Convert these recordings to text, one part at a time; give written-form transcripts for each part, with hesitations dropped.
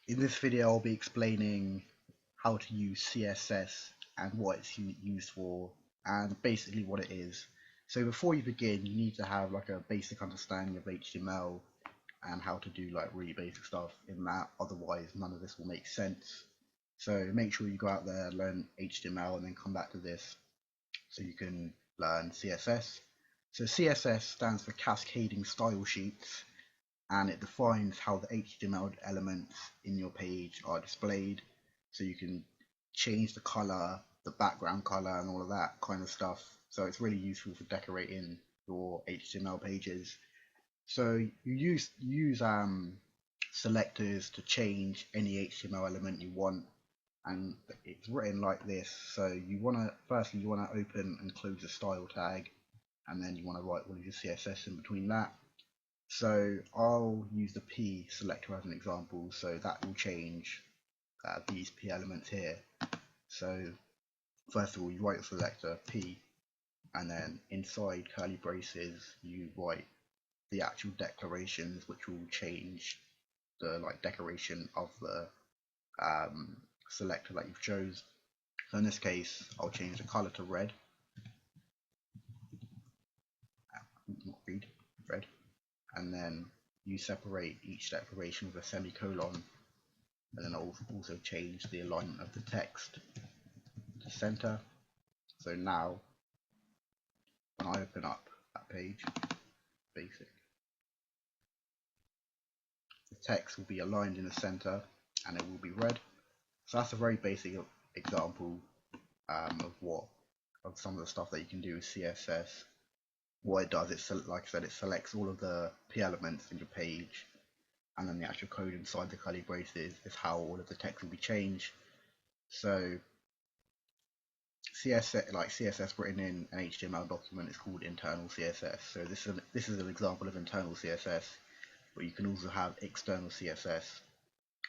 In this video, I'll be explaining how to use CSS and what it's used for, and basically what it is. So before you begin, you need to have like a basic understanding of HTML and how to do like really basic stuff in that. Otherwise, none of this will make sense. So make sure you go out there, learn HTML, and then come back to this so you can learn CSS. So CSS stands for Cascading Style Sheets, and it defines how the HTML elements in your page are displayed. So you can change the color, the background color, and all of that kind of stuff. So it's really useful for decorating your HTML pages. So you use selectors to change any HTML element you want, and it's written like this. So you want to firstly you want to open and close the style tag, and then you want to write all of your CSS in between that. So I'll use the P selector as an example, so that will change these P elements here. So first of all, you write the selector P, and then inside curly braces you write the actual declarations, which will change the decoration of the selector that you've chose. So in this case, I'll change the color to red. Not read, red. And then you separate each declaration with a semicolon, and then I'll also change the alignment of the text to center. So now when I open up that page, basic, the text will be aligned in the center and it will be red. So that's a very basic example of some of the stuff that you can do with CSS. What it does, like I said, it selects all of the P elements in your page, and then the actual code inside the curly braces is how all of the text will be changed. So CSS written in an HTML document is called internal CSS. So this is an example of internal CSS, but you can also have external CSS,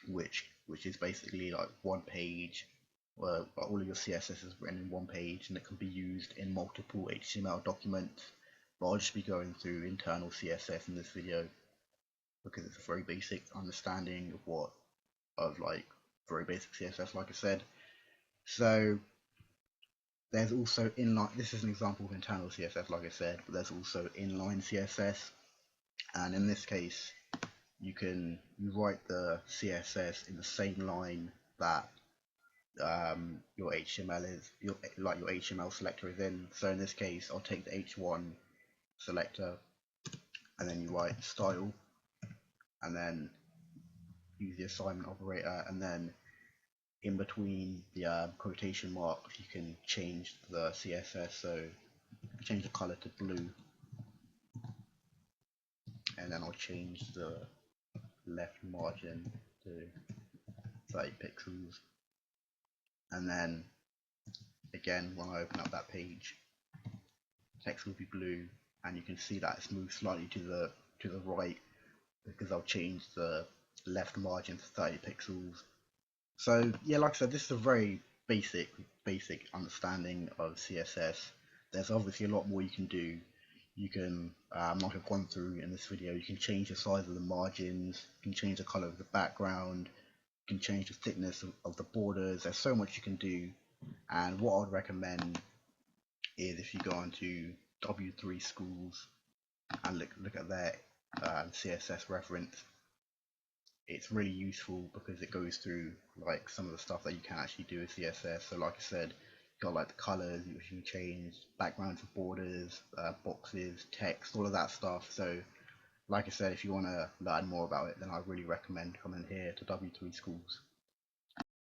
which is basically like one page where all of your CSS is written in one page, and it can be used in multiple HTML documents. But I'll just be going through internal CSS in this video because it's a very basic understanding of very basic CSS, like I said. So there's also inline. This is an example of internal CSS, like I said, but there's also inline CSS, and in this case, you write the CSS in the same line that your HTML is your HTML selector is in. So in this case, I'll take the H1 selector, and then you write style, and then use the assignment operator, and then in between the quotation marks you can change the CSS. So change the color to blue, and then I'll change the left margin to 30 pixels, and then again when I open up that page, text will be blue, and you can see that it's moved slightly to the right because I'll change the left margin to 30 pixels. So yeah, like I said, this is a very basic understanding of CSS. There's obviously a lot more you can do. You can, like I've gone through in this video, you can change the size of the margins, you can change the color of the background, you can change the thickness of the borders. There's so much you can do, and what I would recommend is if you go onto W3 Schools and look at their CSS reference. It's really useful because it goes through some of the stuff that you can actually do with CSS. So like I said, you got the colors which you can change, backgrounds and borders, boxes, text, all of that stuff. So like I said, if you want to learn more about it, then I really recommend coming here to W3 Schools.